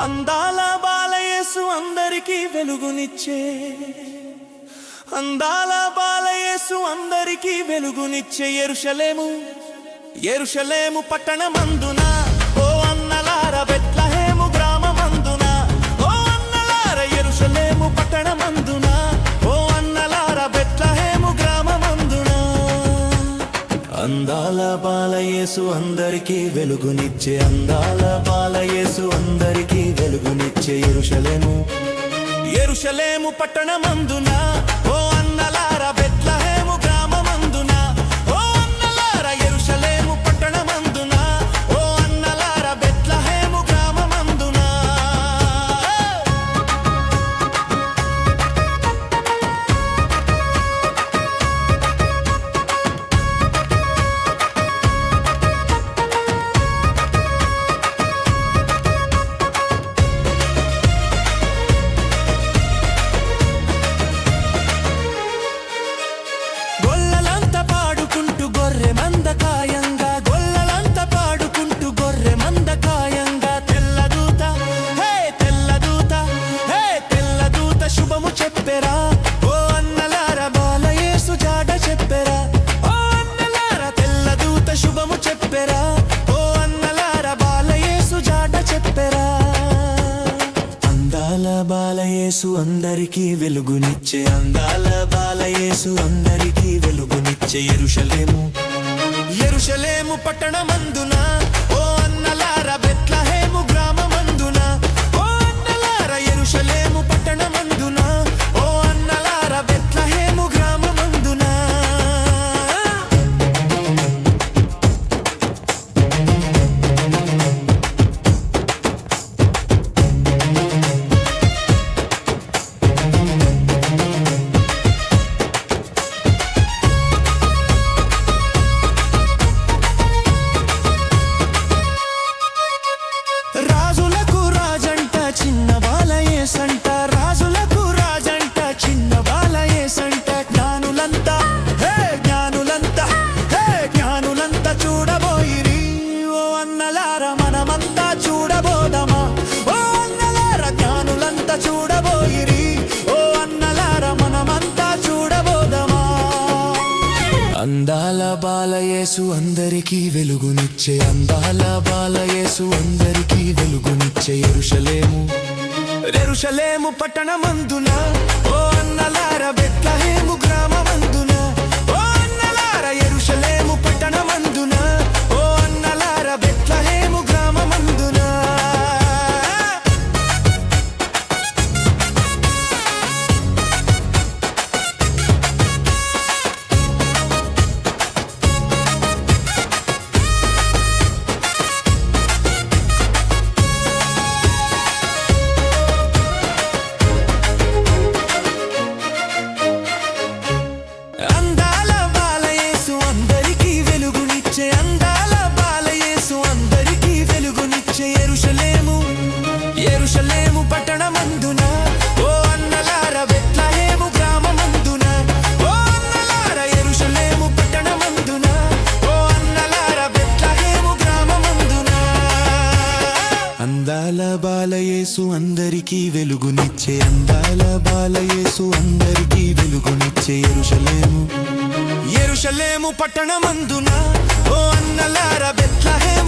అందాల బాలయేసు అందరికీ వెలుగునిచ్చే, అందాల బాలయేసు అందరికీ వెలుగునిచ్చే యెరూషలేము, యెరూషలేము పట్టణమందున ఓ అన్నలార బెత్లెహేము గ్రామమందున, ఓ అన్నలార యెరూషలేము పట్టణమందున, ఓ అన్నలార బెత్లెహేము గ్రామమందున. అందాల బాలయేసు అందరికీ వెలుగునిచ్చే, అందాల బాలయేసు అందరికీ వెలుగునిచ్చే యెరూషలేము, యెరూషలేము పట్టణమందున, ఓ అన్నలార బెత్లెహేము గ్రామమందున, ఓ అన్నలార యెరూషలేము పట్టణమందున, ఓ అన్నలార బెత్లెహేము గ్రామమందున. గొల్లలంతా పాడుకుంటూ గొర్రె మందకాయంగా, గొల్లలంతా పాడుకుంటూ గొర్రె మందకాయంగా, తెల్లదూత హే తెల్లదూత, హే తెల్లదూత శుభము చెప్పెరా, ఓ అన్నలార బాలయేసు జాడ చెప్పెరా, ఓ అన్నలార తెల్లదూత శుభము చెప్పెరా, ఓ అన్నలార బాలయేసు జాడ చెప్పెరా. అందాల బాలయేసు అందరికీ వెలుగునిచ్చే, అందాల బాలయేసు అందరికీ వెలుగునిచ్చే యెరూషలేము, యెరూషలేము పట్టణమందున, ఓ అన్నలార బెత్లెహేము గ్రామమందున, ఓ అన్నలార యెరూషలేము పట్టణమందున, ఓ అన్నలార బెత్లెహేము గ్రామమందున. రాజులకు రాజంట చిన్న బాలయేసంట, రాజులకు రాజంట చిన్న బాలయేసంట, జ్ఞానులంతా హే జ్ఞానులంతా, హే జ్ఞానులంతా చూడబోయిరి, ఓ అన్నలార మనమంతా చూడబోదమా, ఓ అన్నలార జ్ఞానులంతా చూడబోయిరి, ఓ అన్నలార మనమంతా చూడబోదమా. అందాల బాలయేసు అందరికీ వెలుగునిచ్చే, అందాల బాలయేసు అందరికీ వెలుగునిచ్చే యెరూషలేము, యెరూషలేము పట్టణమందున, ఓ అన్నలార బెత్లెహేము గ్రామమందున, ఓ అన్నలార యెరూషలేము పట్టణమందున, ఓ అన్నలార బెత్లెహేము గ్రామమందున. అందాల బాలయేసు అందరికీ వెలుగునిచ్చే, అందాల బాలయేసు అందరికీ వెలుగునిచ్చే యెరూషలేము, యెరూషలేము పట్టణమందున, ఓ అన్నలార బెత్లెహేము గ్రామమందున, ఓ అన్నలార యెరూషలేము పట్టణమందున, ఓ అన్నలార బెత్లెహేము గ్రామమందున. అందాల బాలయేసు అందరికీ వెలుగునిచ్చే, అందాల బాలయేసు అందరికీ వెలుగునిచ్చే యెరూషలేము, యెరూషలేము పట్టణమందున, ఓ అన్నలార బెత్లెహేము